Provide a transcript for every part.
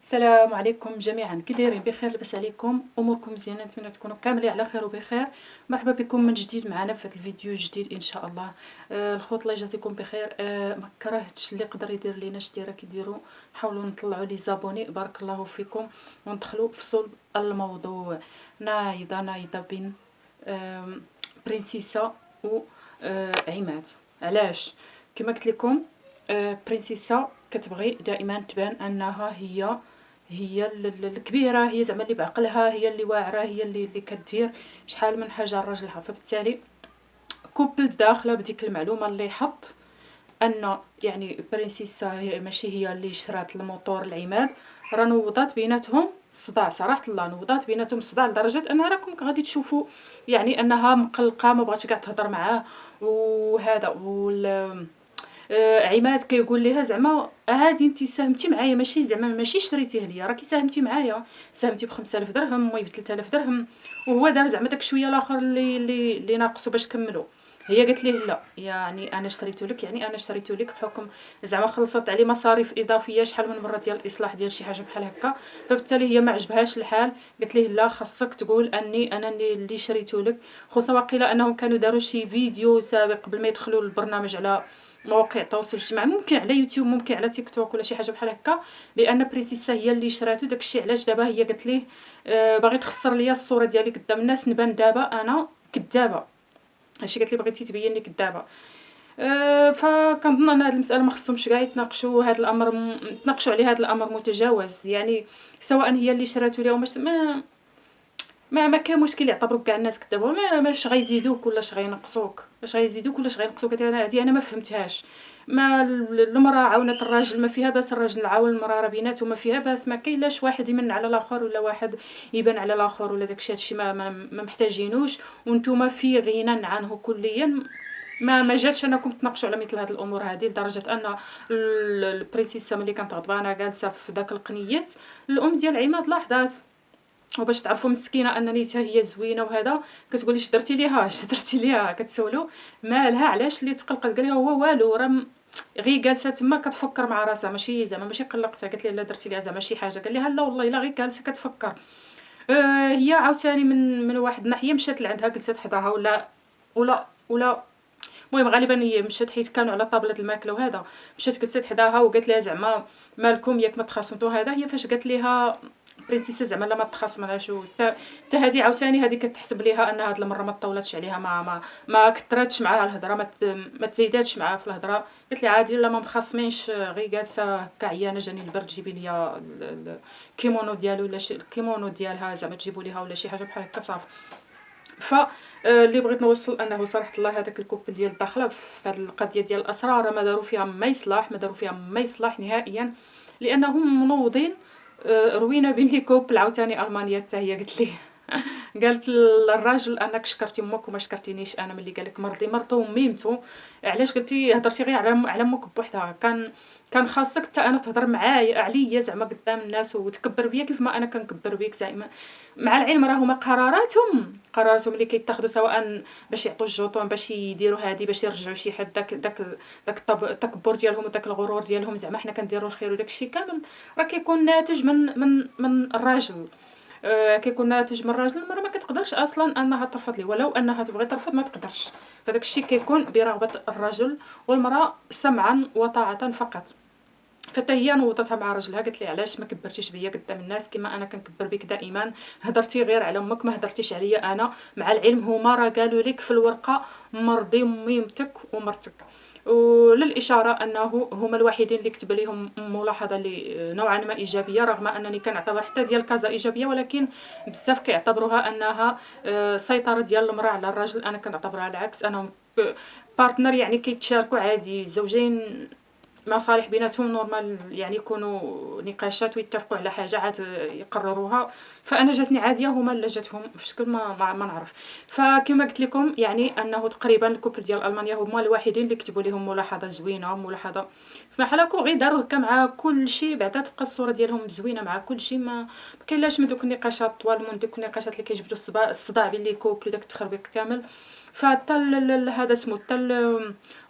السلام عليكم جميعا، كي دايرين؟ بخير؟ لاباس عليكم؟ اموركم مزيانه؟ نتمنى تكونوا كاملين على خير وبخير. مرحبا بكم من جديد معنا في هذا الفيديو الجديد ان شاء الله. الخوت الله يجازيكم بخير. ما كرهتش اللي يقدر يدير لينا اشتراك كيديروا، نحاولوا نطلعوا لي زابوني، بارك الله فيكم، وندخلوا في صلب الموضوع. نايضه بين برنسيسه و عماد. علاش؟ كما قلت لكم، برنسيسه كتبغي دائما تبان انها هي الكبيره، هي زعما اللي بعقلها، هي اللي واعره، هي اللي كدير شحال من حاجه لراجلها. فبالتالي كوبل داخله بديك المعلومه اللي حط ان يعني برنسيسا ماشي هي اللي شرات الموتور العماد، راه نوضات بيناتهم الصداع. صراحه الله نوضات بيناتهم الصداع لدرجه ان راكم غادي تشوفوا يعني انها مقلقه، ما بغاتش كاع تهضر معاه وهذا عماد كيقول لها زعما عادي انت ساهمتي معايا، ماشي زعما ماشي شريتيه ليا، راكي ساهمتي معايا، ساهمتي ب 5000 درهم وي ب 3000 درهم، وهو دار زعما داك شويه الاخر اللي ناقصو باش كملوا. هي قالت ليه لا، يعني انا شريته لك، يعني انا شريته لك بحكم زعما خلصت عليه مصاريف اضافيه شحال من مره ديال الاصلاح ديال شي حاجه بحال هكا. فبالتالي هي ما عجبهاش الحال، قالت ليه لا، خاصك تقول اني انا اللي شريته لك. خصوصا واقيلا انهم كانوا داروا شي فيديو سابق قبل ما يدخلوا البرنامج على مواقع التواصل الاجتماعي، ممكن على يوتيوب، ممكن على تيك توك ولا شي حاجه بحال هكا، بان بريسيسا هي اللي شراتو. داكشي علاش دابا هي قالت ليه باغي تخسر ليا الصوره ديالي قدام الناس، نبان دابا انا كذابه. هادشي قالت لي بغيتي تبين لي كذابه. فكنظن ان هذه المساله ما خصهمش كاع يتناقشوا هذا الامر، يتناقشوا عليه. هذا الامر متجاوز، يعني سواء هي اللي شراتو ليها وماش ما كاين مشكل يعتبروك كاع الناس كذابه. ماش غيزيدوك ولا غينقصوك، واش غيزيدوك ولا غينقصوك؟ هذه انا ما فهمتهاش. ما المراه عاونت الراجل ما فيها باس، الراجل عاون المراه راه بيناتهم ما فيها باس. ما كاين لاش واحد يمن على الاخر ولا واحد يبان على الاخر ولا داكشي. هادشي ما محتاجينوش، وانتم في غنى عنه كليا. ما جاتش انكم تناقشوا على مثل هذه الامور هذه، لدرجه ان البرنسيسه ملي كانت غضبانه جالسه في داك القنيات، الام ديال عماد لاحظات. وباش تعرفوا مسكينه ان نيتها هي زوينه وهذا، كتقول لي درتي ليها، درتي ليها، كتسولو مالها علاش اللي تقلقت. قال لها هو والو، راه غير جالسه تما كتفكر مع راسها، ماشي زعما ماشي قلقتها. قالت لي لا درتي ليها زعما شي حاجه. قال لها لا والله الا غير جالسه كتفكر. هي عاوتاني من واحد الناحيه مشات لعندها جلست حداها ولا المهم غالبا هي مشات حيت كانوا على طابله الماكله وهذا، مشات جلست حداها وقالت لها زعما مالكم ياك ما تخاصمتوا هذا. هي فاش قالت ليها برنسيسه زعما لا ما تخاصمناش، حتى هذه عاوتاني هذه كتحسب ليها ان هاد المره ما طولتش عليها، ما كثرتش معاها الهضره، ما تزيداتش معاها في الهضره. قالت لي عادي لا ما مخاصمينش، غير جالسه هكا عيانه، جاني البرد، جيبي لي الكيمونو ديالو ولا شي الكيمونو ديالها زعما تجيبوا ليها ولا شي حاجه بحال هكا صافي. ف اللي بغيت نوصل انه صراحه الله هذاك الكوبل ديال الداخله في هذه القضيه ديال الاسرار ما داروا فيها ما يصلح، ما داروا فيها ما يصلح نهائيا، لانهم منوضين. روينا بنتي كوبل عاوتاني المانيا حتى هي قالت لي قالت للراجل انك شكرتي امك وما شكرتينيش انا ملي قالك مرضي مرتو وميمتو. علاش قلتي هضرتي غير على امك بوحدها؟ كان خاصك حتى انا تهضر معايا عليا زعما قدام الناس وتكبر بيا كيف ما انا كنكبر بيك زعما. مع العلم راه هما قراراتهم اللي كيتاخذوا، سواء باش يعطوا الجوطون، باش يديروا هادي، باش يرجعوا شي حد داك التكبر ديالهم وداك الغرور ديالهم زعما حنا كنديروا الخير وداك الشيء كامل، راه كيكون ناتج من الراجل. كيكون ناتج من الراجل. المراه ما كتقدرش اصلا انها ترفض ليه، ولو انها تبغي ترفض ما تقدرش. فداك الشيء كيكون برغبه الرجل، والمراه سمعا وطاعه فقط. فحتى هي نوضتها مع راجلها، قالت لي علاش ما كبرتيش بيا قدام الناس كما انا كنكبر بك دائما؟ هضرتي غير على امك، ما هضرتيش عليا انا. مع العلم هما راه قالوا لك في الورقه مرضي ميمتك ومرتك، وللاشاره انه هما الوحيدين اللي كتب لهم ملاحظه اللي نوعا ما ايجابيه، رغم انني كنعتبر حتى ديال كازا ايجابيه، ولكن بزاف كيعتبروها انها سيطره ديال المراه على الرجل. انا كنعتبرها العكس، انهم بارتنر، يعني كيتشاركوا عادي، زوجين مصالح بيناتهم نورمال، يعني يكونوا نقاشات ويتفقوا على حاجه عاد يقرروها. فانا جاتني عاديه، هما لا جاتهم في شكل ما نعرف. فكما قلت لكم يعني انه تقريبا الكوبل ديال المانيا هما الوحيدين اللي كتبوا لهم ملاحظه زوينه، ملاحظه بحال هكا، غير داروا هكا مع كل شيء، بعدا تبقى الصوره ديالهم زوينه مع كل شيء. ما كاينلاش من دوك النقاشات طوال، من دوك النقاشات اللي كيجبدوا الصداع بين لي كوبل وداك التخربيق كامل. فحتى هذا سمو حتى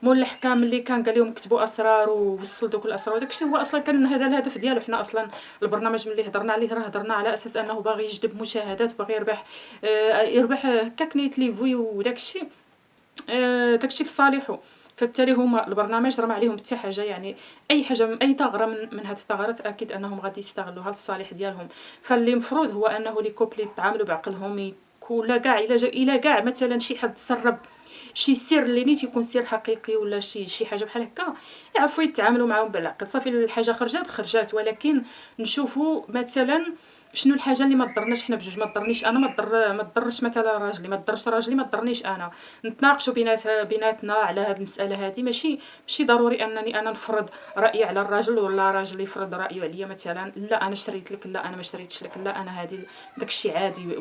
مول الحكام اللي كان قال لهم كتبوا اسرار ووصل دوك الاسرار وداك الشيء، هو اصلا كان هذا الهدف ديالو. حنا اصلا البرنامج ملي هضرنا عليه راه هضرنا على اساس انه باغي يجذب مشاهدات، باغي يربح يربح هكاك نيت لي فوي وداك الشيء، داك الشيء في صالحه. فبالتالي هما البرنامج راه ما عليهم حتى حاجه، يعني اي حاجه اي ثغره من هاد الثغرات اكيد انهم غادي يستغلوها للصالح ديالهم. فاللي مفروض هو انه لي كوبل يتعاملوا بعقلهم، ولا كاع الا كاع مثلا شي حد سرب شي سر اللي نيت يكون سر حقيقي ولا شي حاجه بحال هكا، يعرفوا يتعاملوا معاهم بالعقل. صافي الحاجه خرجات، ولكن نشوفوا مثلا شنو الحاجه اللي ما ضرناش حنا بجوج، ما ضرنيش انا، ما ضرش مثلا راجلي، ما ضرش راجلي، ما ضرنيش انا. نتناقشوا بيناتنا على هذه المساله هذه. ماشي ضروري انني انا نفرض رايي على الراجل ولا راجل يفرض رايه عليا. مثلا لا انا شريت لك، لا انا ما شريتش لك، لا انا هذه، داكشي عادي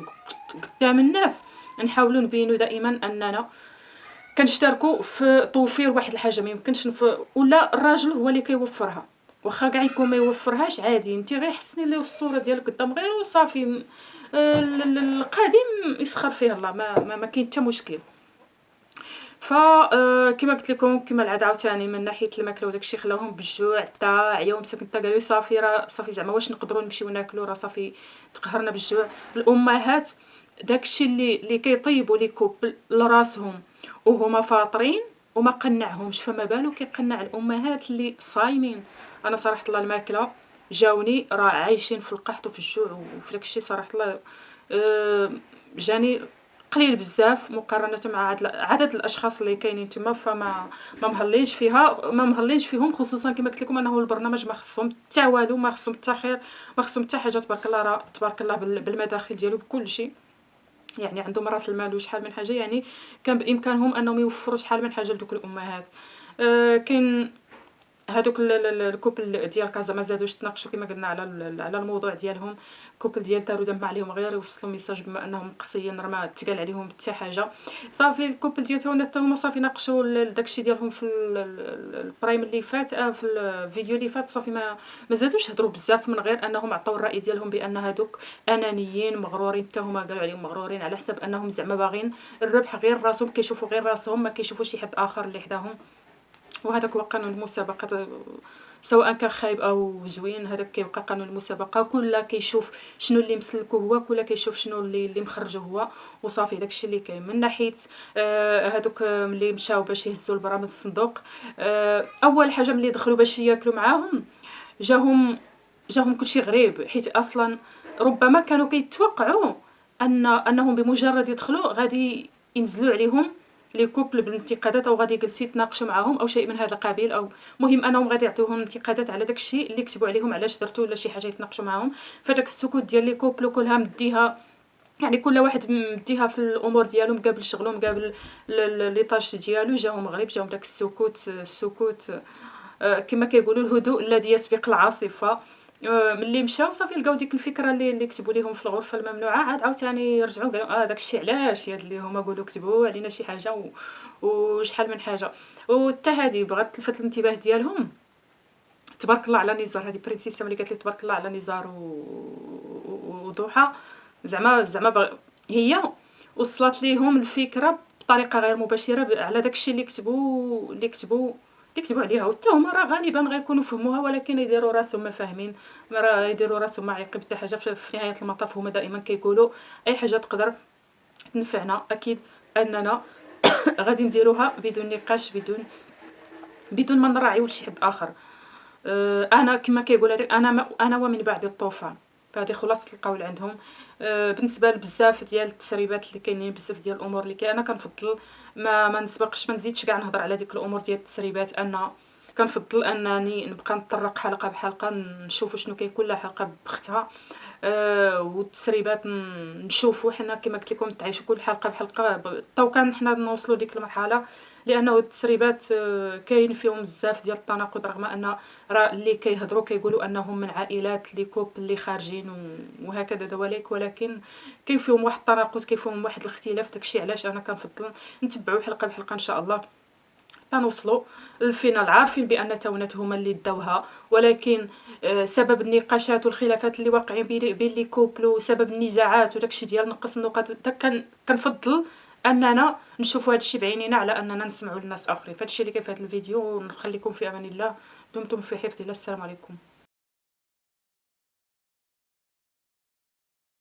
قدام الناس. نحاولوا نبينوا دائما اننا كنشتركوا في توفير واحد الحاجه، ما يمكنش ولا الراجل هو اللي كيوفرها، واخا كاع يكون ما يوفرهاش عادي، انت غير حسني ليه الصوره ديالك قدام غيره وصافي. القادم يسخر فيه الله، ما كاين حتى مشكل. ف كما قلت لكم، كما العاده عاوتاني من ناحيه الماكله وداك الشيء خلاوهم بالجوع حتى عياو مساكن، حتى قالوا صافي راه صافي زعما واش نقدروا نمشيو ناكلوا، راه صافي تقهرنا بالجوع. الامهات داكشي اللي كيطيبوا لي كوبل لراسهم وهما فاطرين وما قنعهمش، فما بالو كيقنع الامهات اللي صايمين. انا صراحه الله الماكله جاوني راه عايشين في القحط وفي الجوع وفي داكشي، صراحه الله جاني قليل بزاف مقارنه مع عدد الاشخاص اللي كاينين تما. فما ما مهلينش فيهم، خصوصا كما قلت لكم انه البرنامج ما خصهم حتى والو، ما خصهم حتى خير، ما خصهم حتى حاجه. تبارك الله، راه تبارك الله بالمداخل ديالو بكل شيء، يعني عندهم راس المال وشحال من حاجه، يعني كان بامكانهم انهم يوفروا شحال من حاجه لدوك الامهات. كاين هادوك الكوبل ديال كازا ما زادوش تناقشوا كما قلنا على الموضوع ديالهم. كوبل ديال دارو دم عليهم غير يوصلوا ميساج بما انهم مقصيين، راه ما تقال عليهم حتى حاجه. صافي الكوبل ديال حتى هما صافي ناقشوا داكشي ديالهم في البرايم اللي فات، في الفيديو اللي فات. صافي ما زادوش هضروا بزاف، من غير انهم عطاو الراي ديالهم بان هادوك انانيين مغرورين. حتى هما قالوا عليهم مغرورين على حسب انهم زعما باغيين الربح غير راسهم، كيشوفوا غير راسهم، ما كيشوفوا شي حد اخر اللي حداهم. وهذاك هو قانون المسابقة، سواء كان خايب او زوين، هذاك كيبقى قانون المسابقه. كل كيشوف شنو اللي مسلكو هو، كل كيشوف شنو اللي مخرجو هو، وصافي داكشي اللي كاين. من ناحيه هذوك ملي مشاو باش يهزوا البرامج الصندوق، اول حاجه ملي دخلوا باش ياكلوا معاهم جاهم كلشي غريب، حيت اصلا ربما كانوا كيتوقعوا انهم بمجرد يدخلوا غادي ينزلوا عليهم لي كوبل بالانتقادات، او غادي يجلسوا يتناقشوا معاهم او شيء من هذا القبيل، او مهم انهم غادي يعطيوهم انتقادات على داك الشيء اللي كتبوا عليهم علاش درتو ولا شي حاجه يتناقشوا معاهم. فداك السكوت ديال لي كوبل كلها مديها، يعني كل واحد مديها في الامور ديالو، مقابل شغلو، مقابل لي طاش ديالو. جاهم غريب، جاهم داك السكوت كما كيقولوا الهدوء الذي يسبق العاصفه. ملي مشاو صافي لقاو ديك الفكره اللي كتبوا ليهم في الغرفه الممنوعه، عاد عاوتاني رجعوا قالوا داك الشيء علاش هاد اللي هما قالوا كتبوا علينا شي حاجه وشحال من حاجه. وحتى هذه بغات تلفت الانتباه ديالهم. تبارك الله على نزار، هذه برنسيسه ملي قالت لي تبارك الله على نزار وضحى، زعما هي وصلت ليهم الفكره بطريقه غير مباشره على داك الشيء اللي كتبوا عليها. وحتى هما راه غالبا غيكونوا فهموها، ولكن يديروا راسهم ما فاهمين، راه يديروا راسهم ما عيقب حتى حاجه. في نهايه المطاف هما دائما كيقولوا اي حاجه تقدر تنفعنا اكيد اننا غادي نديروها بدون نقاش، بدون ما نراعيو لشي حد اخر. انا كما كيقول هذاك انا ومن بعد الطوفان. فهذه خلاصه القول عندهم. بالنسبه لبزاف ديال التسريبات اللي كاينين، بزاف ديال الامور اللي انا كنفضل ما نسبقش، ما نزيدش كاع نهضر على ديك الامور ديال التسريبات. انا كنفضل انني نبقى نطرق حلقه بحلقه، نشوف شنو كاين كل حلقه بختها. والتسريبات نشوفوا حنا كما قلت لكم تعيشوا كل حلقه بحلقه تو كان حنا نوصلوا ديك المرحله، لانه التسريبات كاين فيهم بزاف ديال التناقض، رغم ان راه اللي كيهضروا كيقولوا انهم من عائلات لي كوب اللي خارجين وهكذا دواليك، ولكن كاين فيهم واحد التناقض، كاين فيهم واحد الاختلاف. داكشي علاش انا كنفضل نتبعوا حلقه بحلقه ان شاء الله تنوصلوا للفينال، عارفين بان تاونات هما اللي داوها، ولكن سبب النقاشات والخلافات اللي واقعين بين لي كوبل، وسبب النزاعات وداكشي ديال نقص النقاط، كنفضل أننا نشوفوا هذا الشيء بعينينا على أننا نسمعوا لناس آخرين. فهاد الشيء اللي كاين في هذا الفيديو، ونخليكم في أمان الله، دمتم في حفظ الله، السلام عليكم.